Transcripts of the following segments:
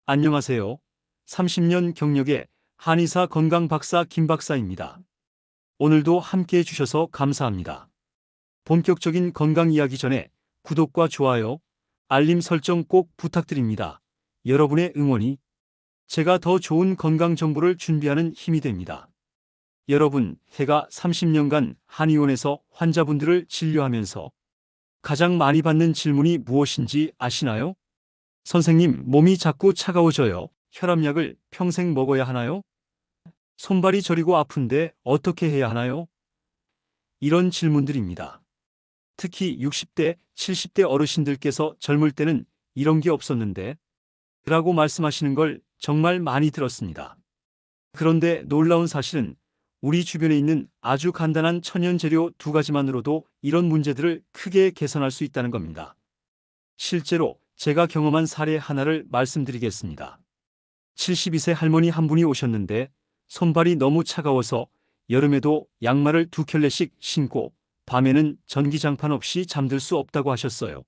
안녕하세요. 30년 경력의 한의사 건강 박사 김 박사입니다. 오늘도 함께 해주셔서 감사합니다. 본격적인 건강 이야기 전에 구독과 좋아요, 알림 설정 꼭 부탁드립니다. 여러분의 응원이 제가 더 좋은 건강 정보를 준비하는 힘이 됩니다. 여러분, 제가 30년간 한의원에서 환자분들을 진료하면서 가장 많이 받는 질문이 무엇인지 아시나요? 선생님, 몸이 자꾸 차가워져요. 혈압약을 평생 먹어야 하나요? 손발이 저리고 아픈데 어떻게 해야 하나요? 이런 질문들입니다. 특히 60대, 70대 어르신들께서 젊을 때는 이런 게 없었는데 라고 말씀하시는 걸 정말 많이 들었습니다. 그런데 놀라운 사실은 우리 주변에 있는 아주 간단한 천연 재료 2가지만으로도 이런 문제들을 크게 개선할 수 있다는 겁니다. 실제로 제가 경험한 사례 하나를 말씀드리겠습니다. 72세 할머니 한 분이 오셨는데 손발이 너무 차가워서 여름에도 양말을 2켤레씩 신고 밤에는 전기장판 없이 잠들 수 없다고 하셨어요.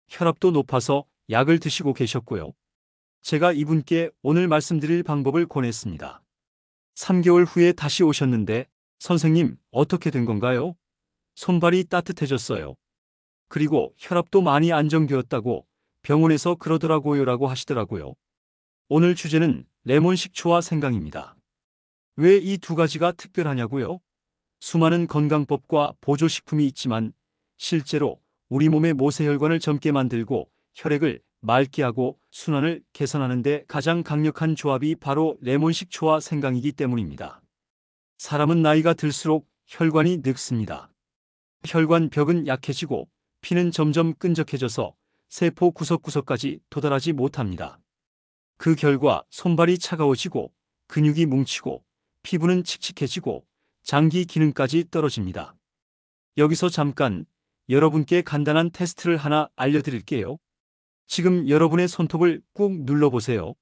혈압도 높아서 약을 드시고 계셨고요. 제가 이분께 오늘 말씀드릴 방법을 권했습니다. 3개월 후에 다시 오셨는데 선생님, 어떻게 된 건가요? 손발이 따뜻해졌어요. 그리고 혈압도 많이 안정되었다고 병원에서 그러더라고요 라고 하시더라고요. 오늘 주제는 레몬 식초와 생강입니다. 왜 이 2가지가 특별하냐고요? 수많은 건강법과 보조식품이 있지만 실제로 우리 몸의 모세혈관을 젊게 만들고 혈액을 맑게 하고 순환을 개선하는 데 가장 강력한 조합이 바로 레몬 식초와 생강이기 때문입니다. 사람은 나이가 들수록 혈관이 늙습니다. 혈관 벽은 약해지고 피는 점점 끈적해져서 세포 구석구석까지 도달하지 못합니다. 그 결과 손발이 차가워지고 근육이 뭉치고 피부는 칙칙해지고 장기 기능까지 떨어집니다. 여기서 잠깐 여러분께 간단한 테스트를 하나 알려드릴게요. 지금 여러분의 손톱을 꾹 눌러보세요.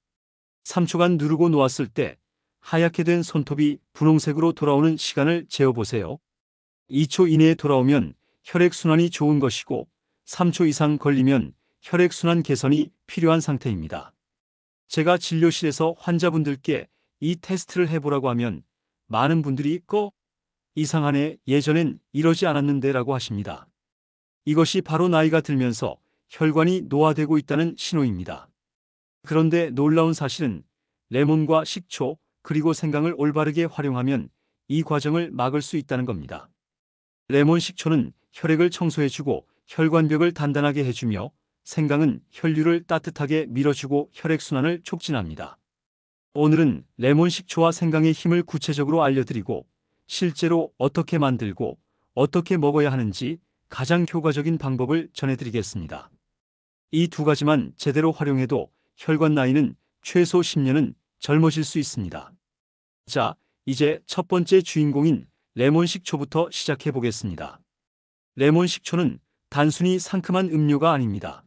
3초간 누르고 놓았을 때 하얗게 된 손톱이 분홍색으로 돌아오는 시간을 재어보세요. 2초 이내에 돌아오면 혈액순환이 좋은 것이고 3초 이상 걸리면 혈액순환 개선이 필요한 상태입니다. 제가 진료실에서 환자분들께 이 테스트를 해보라고 하면 많은 분들이 이상하네, 예전엔 이러지 않았는데 라고 하십니다. 이것이 바로 나이가 들면서 혈관이 노화되고 있다는 신호입니다. 그런데 놀라운 사실은 레몬과 식초 그리고 생강을 올바르게 활용하면 이 과정을 막을 수 있다는 겁니다. 레몬 식초는 혈액을 청소해주고 혈관벽을 단단하게 해주며 생강은 혈류를 따뜻하게 밀어주고 혈액순환을 촉진합니다. 오늘은 레몬 식초와 생강의 힘을 구체적으로 알려드리고 실제로 어떻게 만들고 어떻게 먹어야 하는지 가장 효과적인 방법을 전해드리겠습니다. 이 2가지만 제대로 활용해도 혈관 나이는 최소 10년은 젊어질 수 있습니다. 자, 이제 첫 번째 주인공인 레몬 식초부터 시작해 보겠습니다. 레몬 식초는 단순히 상큼한 음료가 아닙니다.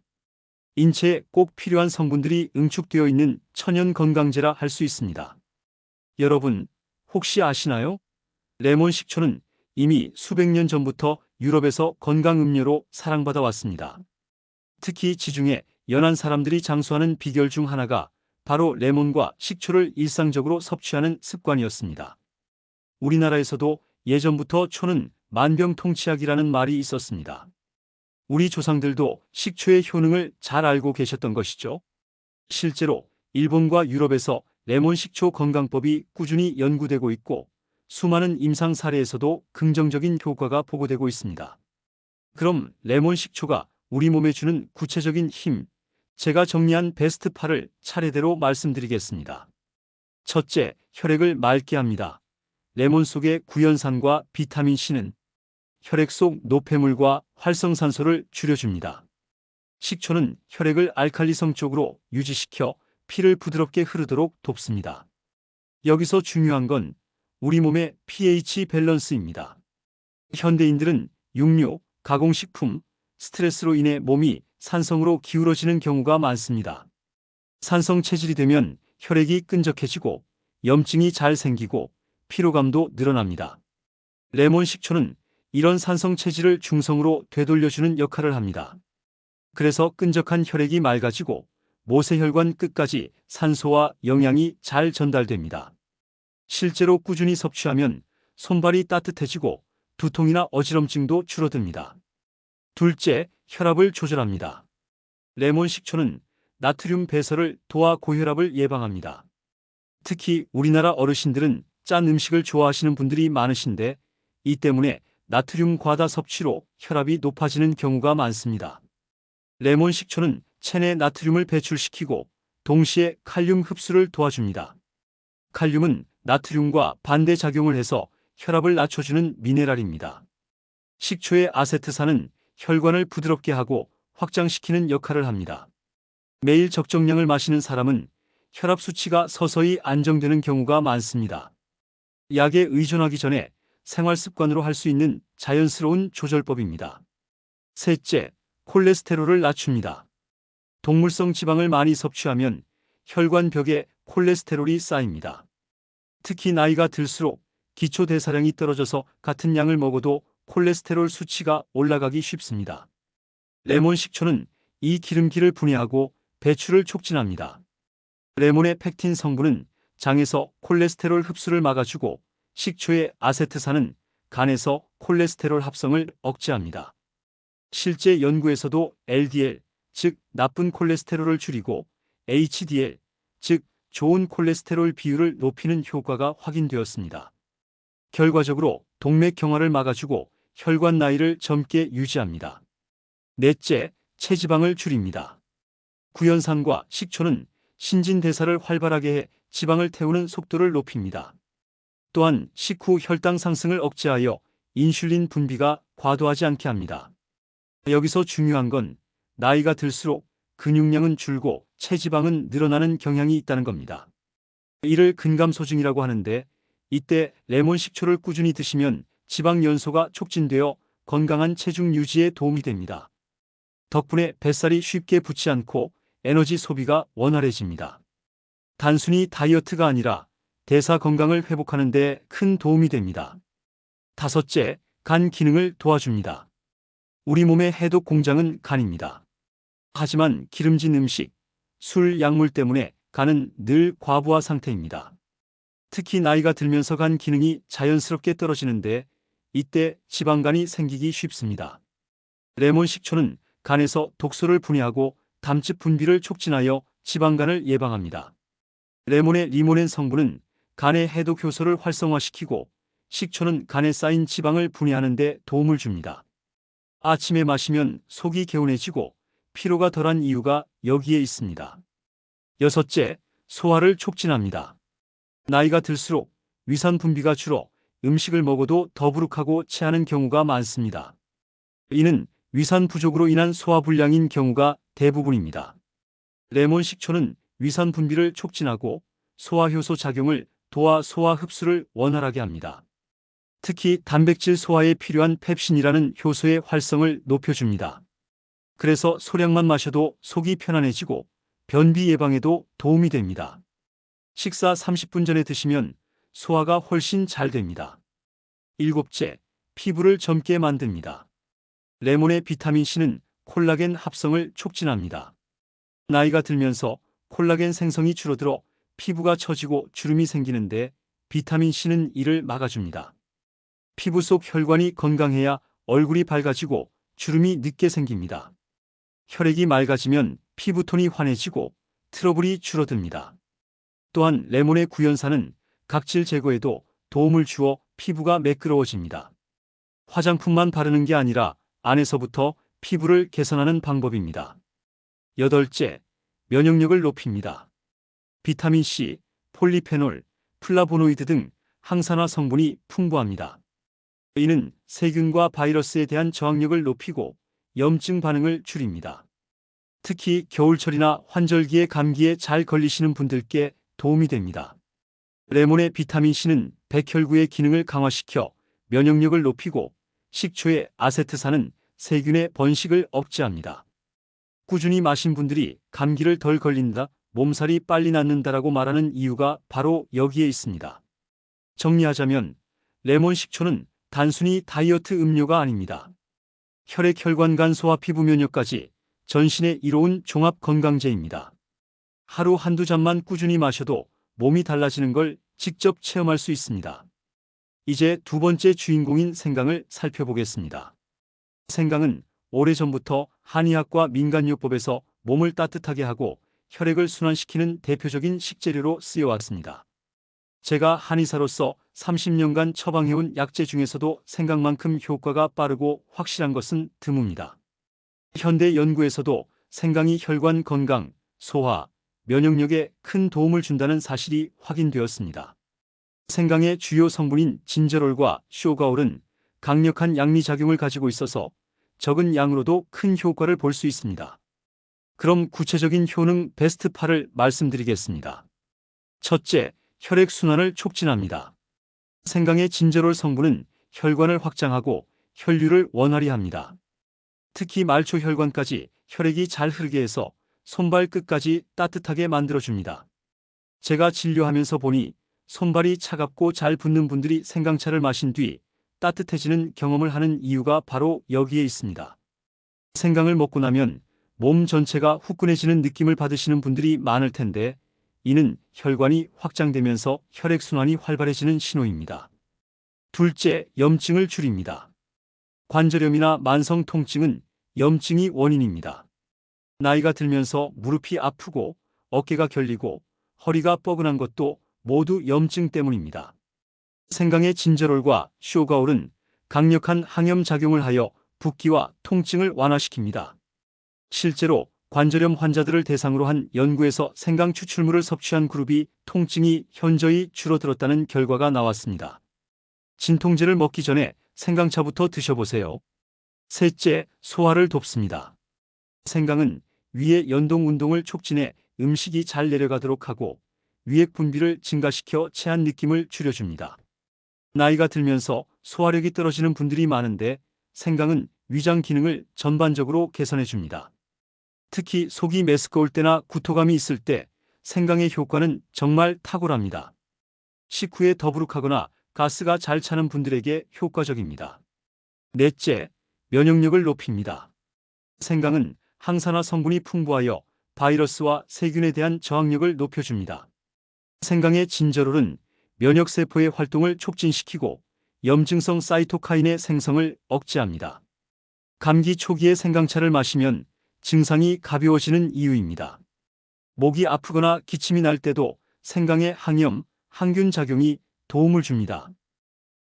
인체에 꼭 필요한 성분들이 응축되어 있는 천연 건강제라 할 수 있습니다. 여러분, 혹시 아시나요? 레몬 식초는 이미 수백 년 전부터 유럽에서 건강 음료로 사랑받아 왔습니다. 특히 지중해 연안 사람들이 장수하는 비결 중 하나가 바로 레몬과 식초를 일상적으로 섭취하는 습관이었습니다. 우리나라에서도 예전부터 초는 만병통치약이라는 말이 있었습니다. 우리 조상들도 식초의 효능을 잘 알고 계셨던 것이죠. 실제로 일본과 유럽에서 레몬 식초 건강법이 꾸준히 연구되고 있고 수많은 임상 사례에서도 긍정적인 효과가 보고되고 있습니다. 그럼 레몬 식초가 우리 몸에 주는 구체적인 힘, 제가 정리한 베스트 8을 차례대로 말씀드리겠습니다. 첫째, 혈액을 맑게 합니다. 레몬 속의 구연산과 비타민 C는 혈액 속 노폐물과 활성산소를 줄여줍니다. 식초는 혈액을 알칼리성 쪽으로 유지시켜 피를 부드럽게 흐르도록 돕습니다. 여기서 중요한 건 우리 몸의 pH 밸런스입니다. 현대인들은 육류, 가공식품, 스트레스로 인해 몸이 산성으로 기울어지는 경우가 많습니다. 산성 체질이 되면 혈액이 끈적해지고 염증이 잘 생기고 피로감도 늘어납니다. 레몬 식초는 이런 산성 체질을 중성으로 되돌려주는 역할을 합니다. 그래서 끈적한 혈액이 맑아지고 모세혈관 끝까지 산소와 영양이 잘 전달됩니다. 실제로 꾸준히 섭취하면 손발이 따뜻해지고 두통이나 어지럼증도 줄어듭니다. 둘째, 혈압을 조절합니다. 레몬 식초는 나트륨 배설을 도와 고혈압을 예방합니다. 특히 우리나라 어르신들은 짠 음식을 좋아하시는 분들이 많으신데 이 때문에 나트륨 과다 섭취로 혈압이 높아지는 경우가 많습니다. 레몬 식초는 체내 나트륨을 배출시키고 동시에 칼륨 흡수를 도와줍니다. 칼륨은 나트륨과 반대 작용을 해서 혈압을 낮춰주는 미네랄입니다. 식초의 아세트산은 혈관을 부드럽게 하고 확장시키는 역할을 합니다. 매일 적정량을 마시는 사람은 혈압 수치가 서서히 안정되는 경우가 많습니다. 약에 의존하기 전에 생활 습관으로 할 수 있는 자연스러운 조절법입니다. 셋째, 콜레스테롤을 낮춥니다. 동물성 지방을 많이 섭취하면 혈관벽에 콜레스테롤이 쌓입니다. 특히 나이가 들수록 기초 대사량이 떨어져서 같은 양을 먹어도 콜레스테롤 수치가 올라가기 쉽습니다. 레몬 식초는 이 기름기를 분해하고 배출을 촉진합니다. 레몬의 펙틴 성분은 장에서 콜레스테롤 흡수를 막아주고 식초의 아세트산은 간에서 콜레스테롤 합성을 억제합니다. 실제 연구에서도 LDL, 즉 나쁜 콜레스테롤을 줄이고 HDL, 즉 좋은 콜레스테롤 비율을 높이는 효과가 확인되었습니다. 결과적으로 동맥 경화를 막아주고 혈관 나이를 젊게 유지합니다. 넷째, 체지방을 줄입니다. 구연산과 식초는 신진대사를 활발하게 해 지방을 태우는 속도를 높입니다. 또한 식후 혈당 상승을 억제하여 인슐린 분비가 과도하지 않게 합니다. 여기서 중요한 건 나이가 들수록 근육량은 줄고 체지방은 늘어나는 경향이 있다는 겁니다. 이를 근감소증이라고 하는데 이때 레몬 식초를 꾸준히 드시면 지방 연소가 촉진되어 건강한 체중 유지에 도움이 됩니다. 덕분에 뱃살이 쉽게 붙지 않고 에너지 소비가 원활해집니다. 단순히 다이어트가 아니라 대사 건강을 회복하는 데 큰 도움이 됩니다. 다섯째, 간 기능을 도와줍니다. 우리 몸의 해독 공장은 간입니다. 하지만 기름진 음식, 술, 약물 때문에 간은 늘 과부하 상태입니다. 특히 나이가 들면서 간 기능이 자연스럽게 떨어지는데 이때 지방간이 생기기 쉽습니다. 레몬 식초는 간에서 독소를 분해하고 담즙 분비를 촉진하여 지방간을 예방합니다. 레몬의 리모넨 성분은 간의 해독 효소를 활성화시키고 식초는 간에 쌓인 지방을 분해하는 데 도움을 줍니다. 아침에 마시면 속이 개운해지고 피로가 덜한 이유가 여기에 있습니다. 여섯째, 소화를 촉진합니다. 나이가 들수록 위산 분비가 줄어 음식을 먹어도 더부룩하고 체하는 경우가 많습니다. 이는 위산 부족으로 인한 소화불량인 경우가 대부분입니다. 레몬 식초는 위산 분비를 촉진하고 소화효소 작용을 도와 소화 흡수를 원활하게 합니다. 특히 단백질 소화에 필요한 펩신이라는 효소의 활성을 높여줍니다. 그래서 소량만 마셔도 속이 편안해지고 변비 예방에도 도움이 됩니다. 식사 30분 전에 드시면 소화가 훨씬 잘 됩니다. 일곱째, 피부를 젊게 만듭니다. 레몬의 비타민C는 콜라겐 합성을 촉진합니다. 나이가 들면서 콜라겐 생성이 줄어들어 피부가 처지고 주름이 생기는데 비타민C는 이를 막아줍니다. 피부 속 혈관이 건강해야 얼굴이 밝아지고 주름이 늦게 생깁니다. 혈액이 맑아지면 피부톤이 환해지고 트러블이 줄어듭니다. 또한 레몬의 구연산은 각질 제거에도 도움을 주어 피부가 매끄러워집니다. 화장품만 바르는 게 아니라 안에서부터 피부를 개선하는 방법입니다. 여덟째, 면역력을 높입니다. 비타민C, 폴리페놀, 플라보노이드 등 항산화 성분이 풍부합니다. 이는 세균과 바이러스에 대한 저항력을 높이고 염증 반응을 줄입니다. 특히 겨울철이나 환절기에 감기에 잘 걸리시는 분들께 도움이 됩니다. 레몬의 비타민C는 백혈구의 기능을 강화시켜 면역력을 높이고 식초의 아세트산은 세균의 번식을 억제합니다. 꾸준히 마신 분들이 감기를 덜 걸린다, 몸살이 빨리 낫는다라고 말하는 이유가 바로 여기에 있습니다. 정리하자면 레몬 식초는 단순히 다이어트 음료가 아닙니다. 혈액, 혈관, 간, 소화, 피부 면역까지 전신에 이로운 종합 건강제입니다. 하루 한두 잔만 꾸준히 마셔도 몸이 달라지는 걸 직접 체험할 수 있습니다. 이제 두 번째 주인공인 생강을 살펴보겠습니다. 생강은 오래전부터 한의학과 민간요법에서 몸을 따뜻하게 하고 혈액을 순환시키는 대표적인 식재료로 쓰여왔습니다. 제가 한의사로서 30년간 처방해온 약재 중에서도 생강만큼 효과가 빠르고 확실한 것은 드뭅니다. 현대 연구에서도 생강이 혈관 건강, 소화, 면역력에 큰 도움을 준다는 사실이 확인되었습니다. 생강의 주요 성분인 진저롤과 쇼가올은 강력한 양리작용을 가지고 있어서 적은 양으로도 큰 효과를 볼 수 있습니다. 그럼 구체적인 효능 베스트 8을 말씀드리겠습니다. 첫째, 혈액순환을 촉진합니다. 생강의 진저롤 성분은 혈관을 확장하고 혈류를 원활히 합니다. 특히 말초 혈관까지 혈액이 잘 흐르게 해서 손발 끝까지 따뜻하게 만들어줍니다. 제가 진료하면서 보니 손발이 차갑고 잘 붓는 분들이 생강차를 마신 뒤 따뜻해지는 경험을 하는 이유가 바로 여기에 있습니다. 생강을 먹고 나면 몸 전체가 후끈해지는 느낌을 받으시는 분들이 많을 텐데 이는 혈관이 확장되면서 혈액순환이 활발해지는 신호입니다. 둘째, 염증을 줄입니다. 관절염이나 만성 통증은 염증이 원인입니다. 나이가 들면서 무릎이 아프고 어깨가 결리고 허리가 뻐근한 것도 모두 염증 때문입니다. 생강의 진저롤과 쇼가올은 강력한 항염 작용을 하여 붓기와 통증을 완화시킵니다. 실제로 관절염 환자들을 대상으로 한 연구에서 생강 추출물을 섭취한 그룹이 통증이 현저히 줄어들었다는 결과가 나왔습니다. 진통제를 먹기 전에 생강차부터 드셔보세요. 셋째, 소화를 돕습니다. 생강은 위의 연동 운동을 촉진해 음식이 잘 내려가도록 하고 위액 분비를 증가시켜 체한 느낌을 줄여줍니다. 나이가 들면서 소화력이 떨어지는 분들이 많은데 생강은 위장 기능을 전반적으로 개선해줍니다. 특히 속이 메스꺼울 때나 구토감이 있을 때 생강의 효과는 정말 탁월합니다. 식후에 더부룩하거나 가스가 잘 차는 분들에게 효과적입니다. 넷째, 면역력을 높입니다. 생강은 항산화 성분이 풍부하여 바이러스와 세균에 대한 저항력을 높여줍니다. 생강의 진저롤은 면역세포의 활동을 촉진시키고 염증성 사이토카인의 생성을 억제합니다. 감기 초기에 생강차를 마시면 증상이 가벼워지는 이유입니다. 목이 아프거나 기침이 날 때도 생강의 항염, 항균 작용이 도움을 줍니다.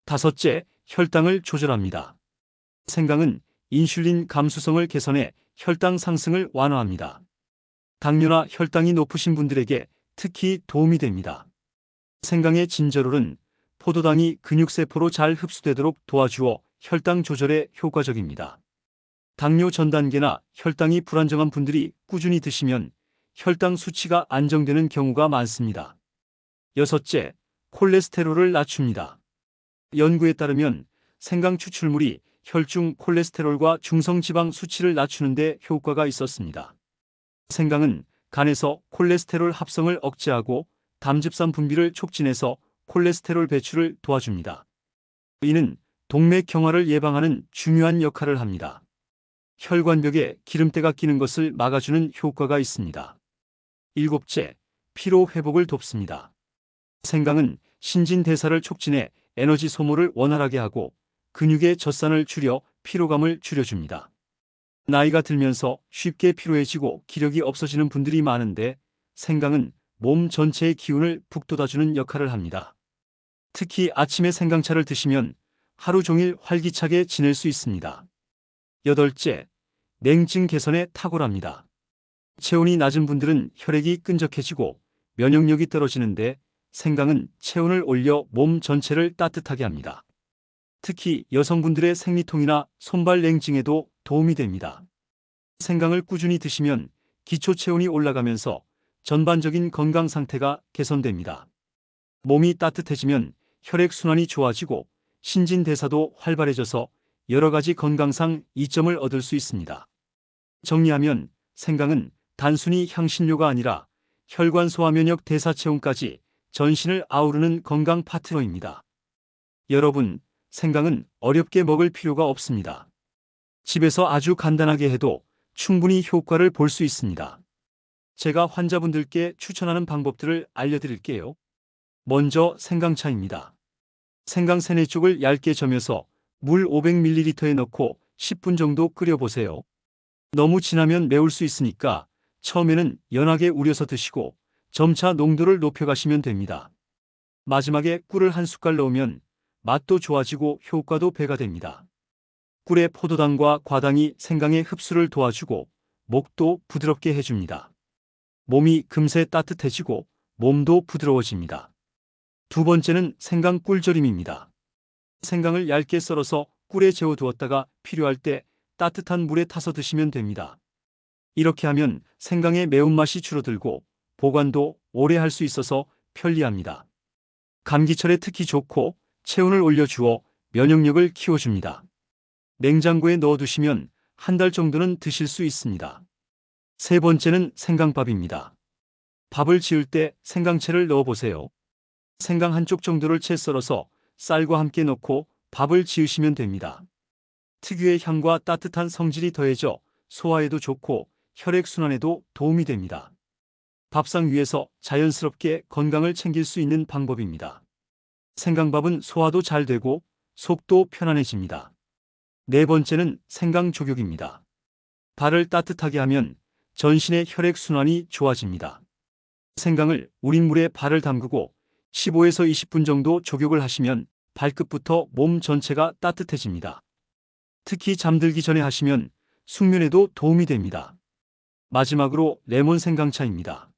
다섯째, 혈당을 조절합니다. 생강은 인슐린 감수성을 개선해 혈당 상승을 완화합니다. 당뇨나 혈당이 높으신 분들에게 특히 도움이 됩니다. 생강의 진저롤은 포도당이 근육세포로 잘 흡수되도록 도와주어 혈당 조절에 효과적입니다. 당뇨 전 단계나 혈당이 불안정한 분들이 꾸준히 드시면 혈당 수치가 안정되는 경우가 많습니다. 여섯째, 콜레스테롤을 낮춥니다. 연구에 따르면 생강 추출물이 혈중 콜레스테롤과 중성지방 수치를 낮추는 데 효과가 있었습니다. 생강은 간에서 콜레스테롤 합성을 억제하고 담즙산 분비를 촉진해서 콜레스테롤 배출을 도와줍니다. 이는 동맥경화를 예방하는 중요한 역할을 합니다. 혈관벽에 기름때가 끼는 것을 막아주는 효과가 있습니다. 일곱째, 피로 회복을 돕습니다. 생강은 신진대사를 촉진해 에너지 소모를 원활하게 하고 근육의 젖산을 줄여 피로감을 줄여줍니다. 나이가 들면서 쉽게 피로해지고 기력이 없어지는 분들이 많은데 생강은 몸 전체의 기운을 북돋아주는 역할을 합니다. 특히 아침에 생강차를 드시면 하루 종일 활기차게 지낼 수 있습니다. 여덟째, 냉증 개선에 탁월합니다. 체온이 낮은 분들은 혈액이 끈적해지고 면역력이 떨어지는데 생강은 체온을 올려 몸 전체를 따뜻하게 합니다. 특히 여성분들의 생리통이나 손발 냉증에도 도움이 됩니다. 생강을 꾸준히 드시면 기초 체온이 올라가면서 전반적인 건강 상태가 개선됩니다. 몸이 따뜻해지면 혈액순환이 좋아지고 신진대사도 활발해져서 여러 가지 건강상 이점을 얻을 수 있습니다. 정리하면 생강은 단순히 향신료가 아니라 혈관 소화 면역 대사 체온까지 전신을 아우르는 건강 파트너입니다. 여러분, 생강은 어렵게 먹을 필요가 없습니다. 집에서 아주 간단하게 해도 충분히 효과를 볼 수 있습니다. 제가 환자분들께 추천하는 방법들을 알려드릴게요. 먼저 생강차입니다. 생강 3, 4쪽을 얇게 저며서 물 500ml에 넣고 10분 정도 끓여보세요. 너무 진하면 매울 수 있으니까 처음에는 연하게 우려서 드시고 점차 농도를 높여가시면 됩니다. 마지막에 꿀을 한 숟갈 넣으면 맛도 좋아지고 효과도 배가 됩니다. 꿀의 포도당과 과당이 생강의 흡수를 도와주고 목도 부드럽게 해줍니다. 몸이 금세 따뜻해지고 몸도 부드러워집니다. 두 번째는 생강 꿀절임입니다. 생강을 얇게 썰어서 꿀에 재워 두었다가 필요할 때 따뜻한 물에 타서 드시면 됩니다. 이렇게 하면 생강의 매운맛이 줄어들고 보관도 오래 할 수 있어서 편리합니다. 감기철에 특히 좋고 체온을 올려주어 면역력을 키워줍니다. 냉장고에 넣어두시면 한 달 정도는 드실 수 있습니다. 세 번째는 생강밥입니다. 밥을 지을 때 생강채를 넣어보세요. 생강 한쪽 정도를 채 썰어서 쌀과 함께 넣고 밥을 지으시면 됩니다. 특유의 향과 따뜻한 성질이 더해져 소화에도 좋고 혈액순환에도 도움이 됩니다. 밥상 위에서 자연스럽게 건강을 챙길 수 있는 방법입니다. 생강밥은 소화도 잘 되고 속도 편안해집니다. 네 번째는 생강족욕입니다. 발을 따뜻하게 하면 전신의 혈액순환이 좋아집니다. 생강을 우린 물에 발을 담그고 15에서 20분 정도 족욕을 하시면 발끝부터 몸 전체가 따뜻해집니다. 특히 잠들기 전에 하시면 숙면에도 도움이 됩니다. 마지막으로 레몬 생강차입니다.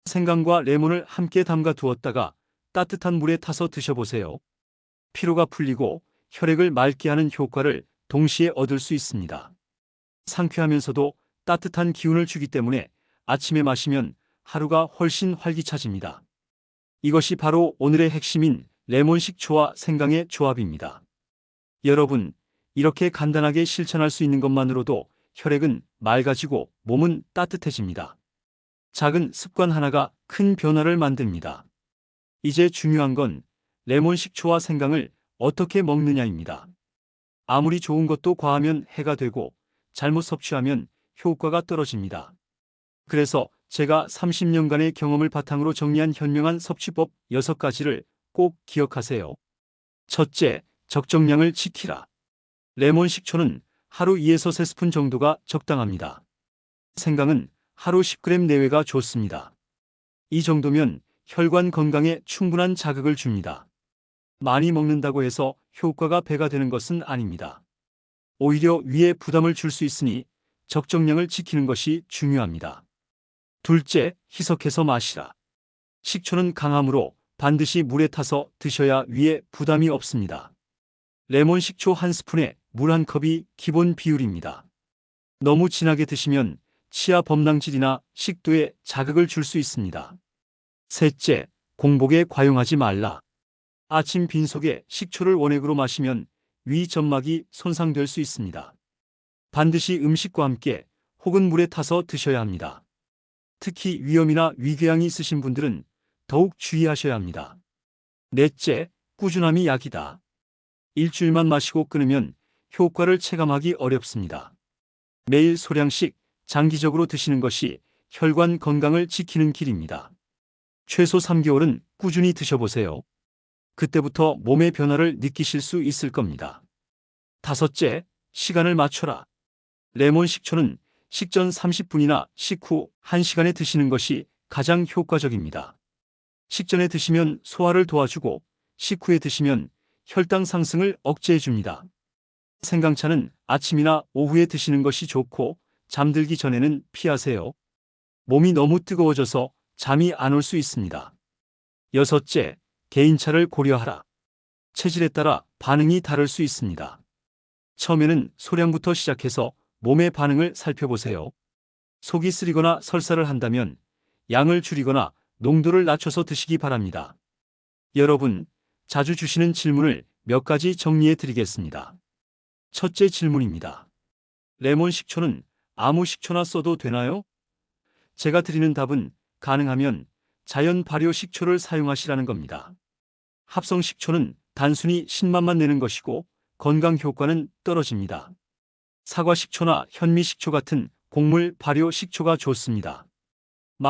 생강과 레몬을 함께 담가 두었다가 따뜻한 물에 타서 드셔보세요. 피로가 풀리고 혈액을 맑게 하는 효과를 동시에 얻을 수 있습니다. 상쾌하면서도 따뜻한 기운을 주기 때문에 아침에 마시면 하루가 훨씬 활기차집니다. 이것이 바로 오늘의 핵심인 레몬 식초와 생강의 조합입니다. 여러분, 이렇게 간단하게 실천할 수 있는 것만으로도 혈액은 맑아지고 몸은 따뜻해집니다. 작은 습관 하나가 큰 변화를 만듭니다. 이제 중요한 건 레몬 식초와 생강을 어떻게 먹느냐입니다. 아무리 좋은 것도 과하면 해가 되고 잘못 섭취하면 효과가 떨어집니다. 그래서 제가 30년간의 경험을 바탕으로 정리한 현명한 섭취법 6가지를 꼭 기억하세요. 첫째, 적정량을 지키라. 레몬 식초는 하루 2에서 3스푼 정도가 적당합니다. 생강은 하루 10g 내외가 좋습니다. 이 정도면 혈관 건강에 충분한 자극을 줍니다. 많이 먹는다고 해서 효과가 배가 되는 것은 아닙니다. 오히려 위에 부담을 줄 수 있으니 적정량을 지키는 것이 중요합니다. 둘째, 희석해서 마시라. 식초는 강하므로 반드시 물에 타서 드셔야 위에 부담이 없습니다. 레몬 식초 1스푼에 물 1컵이 기본 비율입니다. 너무 진하게 드시면 치아 범랑질이나 식도에 자극을 줄 수 있습니다. 셋째, 공복에 과용하지 말라. 아침 빈속에 식초를 원액으로 마시면 위 점막이 손상될 수 있습니다. 반드시 음식과 함께 혹은 물에 타서 드셔야 합니다. 특히 위염이나 위궤양이 있으신 분들은 더욱 주의하셔야 합니다. 넷째, 꾸준함이 약이다. 일주일만 마시고 끊으면 효과를 체감하기 어렵습니다. 매일 소량씩 장기적으로 드시는 것이 혈관 건강을 지키는 길입니다. 최소 3개월은 꾸준히 드셔보세요. 그때부터 몸의 변화를 느끼실 수 있을 겁니다. 다섯째, 시간을 맞춰라. 레몬 식초는 식전 30분이나 식후 1시간에 드시는 것이 가장 효과적입니다. 식전에 드시면 소화를 도와주고 식후에 드시면 혈당 상승을 억제해줍니다. 생강차는 아침이나 오후에 드시는 것이 좋고 잠들기 전에는 피하세요. 몸이 너무 뜨거워져서 잠이 안 올 수 있습니다. 여섯째, 개인차를 고려하라. 체질에 따라 반응이 다를 수 있습니다. 처음에는 소량부터 시작해서 몸의 반응을 살펴보세요. 속이 쓰리거나 설사를 한다면 양을 줄이거나 농도를 낮춰서 드시기 바랍니다. 여러분, 자주 주시는 질문을 몇 가지 정리해 드리겠습니다. 첫째 질문입니다. 레몬 식초는 아무 식초나 써도 되나요? 제가 드리는 답은 가능하면 자연 발효 식초를 사용하시라는 겁니다. 합성 식초는 단순히 신맛만 내는 것이고 건강 효과는 떨어집니다. 사과 식초나 현미 식초 같은 곡물 발효 식초가 좋습니다.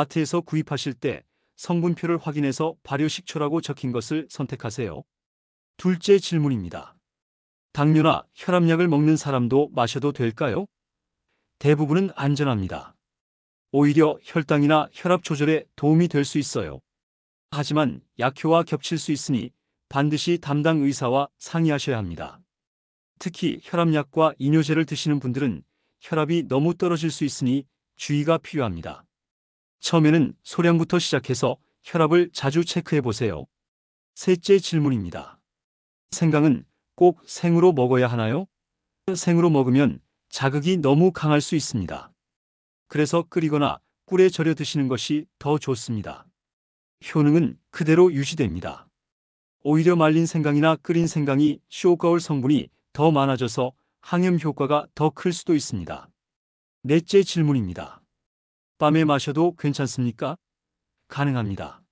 마트에서 구입하실 때 성분표를 확인해서 발효식초라고 적힌 것을 선택하세요. 둘째 질문입니다. 당뇨나 혈압약을 먹는 사람도 마셔도 될까요? 대부분은 안전합니다. 오히려 혈당이나 혈압 조절에 도움이 될 수 있어요. 하지만 약효와 겹칠 수 있으니 반드시 담당 의사와 상의하셔야 합니다. 특히 혈압약과 이뇨제를 드시는 분들은 혈압이 너무 떨어질 수 있으니 주의가 필요합니다. 처음에는 소량부터 시작해서 혈압을 자주 체크해 보세요. 셋째 질문입니다. 생강은 꼭 생으로 먹어야 하나요? 생으로 먹으면 자극이 너무 강할 수 있습니다. 그래서 끓이거나 꿀에 절여 드시는 것이 더 좋습니다. 효능은 그대로 유지됩니다. 오히려 말린 생강이나 끓인 생강이 쇼가올 성분이 더 많아져서 항염 효과가 더 클 수도 있습니다. 넷째 질문입니다. 밤에 마셔도 괜찮습니까? 가능합니다.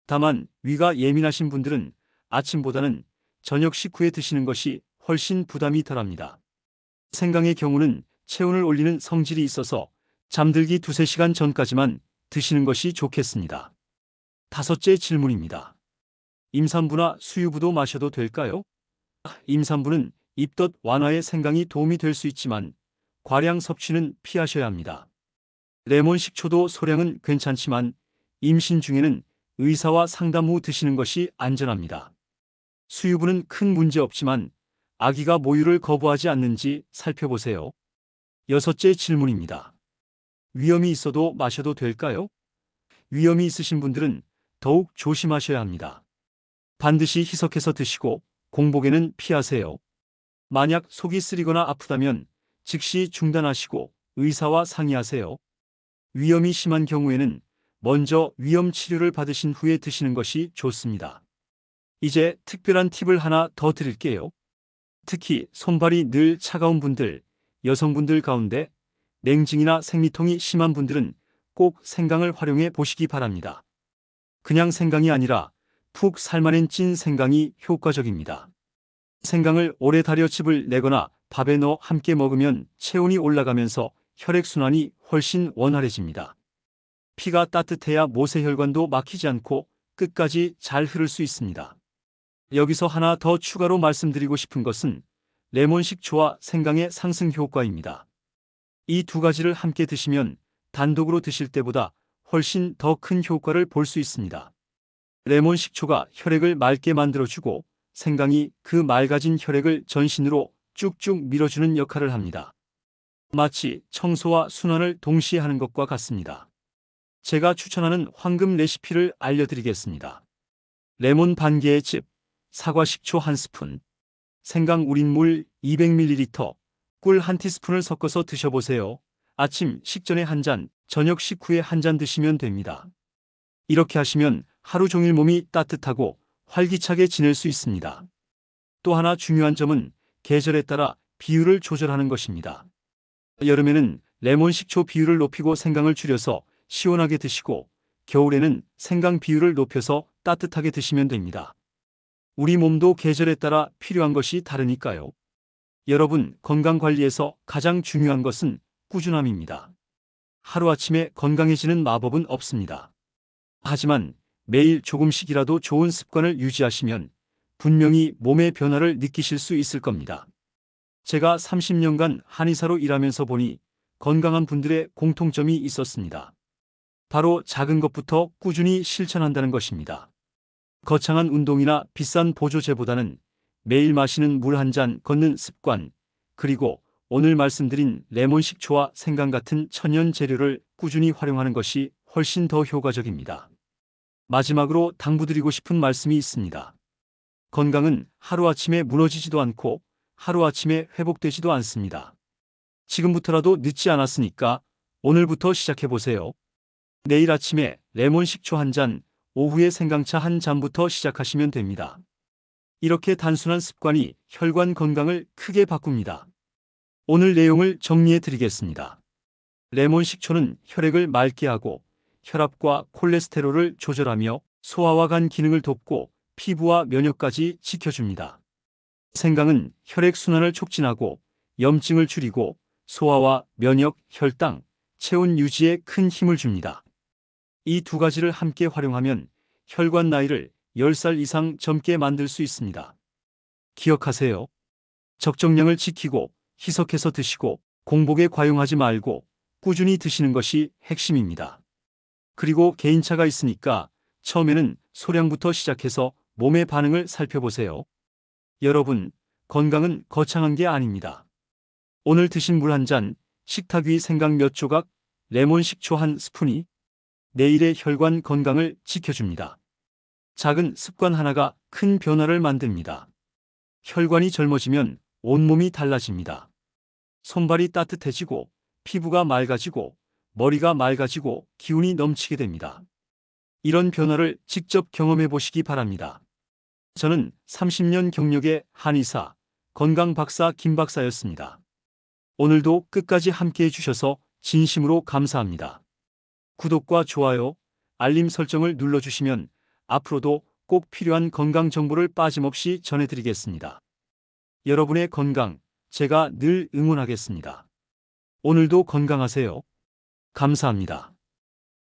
다만 위가 예민하신 분들은 아침보다는 저녁 식후에 드시는 것이 훨씬 부담이 덜합니다. 생강의 경우는 체온을 올리는 성질이 있어서 잠들기 2~3시간 전까지만 드시는 것이 좋겠습니다. 다섯째 질문입니다. 임산부나 수유부도 마셔도 될까요? 임산부는 입덧 완화에 생강이 도움이 될 수 있지만 과량 섭취는 피하셔야 합니다. 레몬 식초도 소량은 괜찮지만 임신 중에는 의사와 상담 후 드시는 것이 안전합니다. 수유부는 큰 문제 없지만 아기가 모유를 거부하지 않는지 살펴보세요. 여섯째 질문입니다. 위험이 있어도 마셔도 될까요? 위험이 있으신 분들은 더욱 조심하셔야 합니다. 반드시 희석해서 드시고 공복에는 피하세요. 만약 속이 쓰리거나 아프다면 즉시 중단하시고 의사와 상의하세요. 위험이 심한 경우에는 먼저 위험 치료를 받으신 후에 드시는 것이 좋습니다. 이제 특별한 팁을 하나 더 드릴게요. 특히 손발이 늘 차가운 분들, 여성분들 가운데 냉증이나 생리통이 심한 분들은 꼭 생강을 활용해 보시기 바랍니다. 그냥 생강이 아니라 푹 삶아낸 찐 생강이 효과적입니다. 생강을 오래 달여 즙을 내거나 밥에 넣어 함께 먹으면 체온이 올라가면서 혈액순환이 훨씬 원활해집니다. 피가 따뜻해야 모세혈관도 막히지 않고 끝까지 잘 흐를 수 있습니다. 여기서 하나 더 추가로 말씀드리고 싶은 것은 레몬 식초와 생강의 상승 효과입니다. 이 두 가지를 함께 드시면 단독으로 드실 때보다 훨씬 더 큰 효과를 볼 수 있습니다. 레몬 식초가 혈액을 맑게 만들어주고 생강이 그 맑아진 혈액을 전신으로 쭉쭉 밀어주는 역할을 합니다. 마치 청소와 순환을 동시에 하는 것과 같습니다. 제가 추천하는 황금 레시피를 알려드리겠습니다. 레몬 반 개의 즙, 사과 식초 1스푼, 생강 우린 물 200ml, 꿀 1티스푼을 섞어서 드셔보세요. 아침 식전에 한 잔, 저녁 식후에 한 잔 드시면 됩니다. 이렇게 하시면 하루 종일 몸이 따뜻하고 활기차게 지낼 수 있습니다. 또 하나 중요한 점은 계절에 따라 비율을 조절하는 것입니다. 여름에는 레몬 식초 비율을 높이고 생강을 줄여서 시원하게 드시고 겨울에는 생강 비율을 높여서 따뜻하게 드시면 됩니다. 우리 몸도 계절에 따라 필요한 것이 다르니까요. 여러분, 건강관리에서 가장 중요한 것은 꾸준함입니다. 하루아침에 건강해지는 마법은 없습니다. 하지만 매일 조금씩이라도 좋은 습관을 유지하시면 분명히 몸의 변화를 느끼실 수 있을 겁니다. 제가 30년간 한의사로 일하면서 보니 건강한 분들의 공통점이 있었습니다. 바로 작은 것부터 꾸준히 실천한다는 것입니다. 거창한 운동이나 비싼 보조제보다는 매일 마시는 물 한 잔 걷는 습관, 그리고 오늘 말씀드린 레몬 식초와 생강 같은 천연 재료를 꾸준히 활용하는 것이 훨씬 더 효과적입니다. 마지막으로 당부드리고 싶은 말씀이 있습니다. 건강은 하루아침에 무너지지도 않고 하루아침에 회복되지도 않습니다. 지금부터라도 늦지 않았으니까 오늘부터 시작해보세요. 내일 아침에 레몬 식초 한 잔, 오후에 생강차 한 잔부터 시작하시면 됩니다. 이렇게 단순한 습관이 혈관 건강을 크게 바꿉니다. 오늘 내용을 정리해 드리겠습니다. 레몬 식초는 혈액을 맑게 하고 혈압과 콜레스테롤을 조절하며 소화와 간 기능을 돕고 피부와 면역까지 지켜줍니다. 생강은 혈액순환을 촉진하고 염증을 줄이고 소화와 면역, 혈당, 체온 유지에 큰 힘을 줍니다. 이 두 가지를 함께 활용하면 혈관 나이를 10살 이상 젊게 만들 수 있습니다. 기억하세요. 적정량을 지키고 희석해서 드시고 공복에 과용하지 말고 꾸준히 드시는 것이 핵심입니다. 그리고 개인차가 있으니까 처음에는 소량부터 시작해서 몸의 반응을 살펴보세요. 여러분, 건강은 거창한 게 아닙니다. 오늘 드신 물 한 잔, 식탁 위 생강 몇 조각, 레몬 식초 한 스푼이 내일의 혈관 건강을 지켜줍니다. 작은 습관 하나가 큰 변화를 만듭니다. 혈관이 젊어지면 온몸이 달라집니다. 손발이 따뜻해지고 피부가 맑아지고 머리가 맑아지고 기운이 넘치게 됩니다. 이런 변화를 직접 경험해 보시기 바랍니다. 저는 30년 경력의 한의사, 건강박사 김박사였습니다. 오늘도 끝까지 함께 해주셔서 진심으로 감사합니다. 구독과 좋아요, 알림 설정을 눌러주시면 앞으로도 꼭 필요한 건강 정보를 빠짐없이 전해드리겠습니다. 여러분의 건강, 제가 늘 응원하겠습니다. 오늘도 건강하세요. 감사합니다.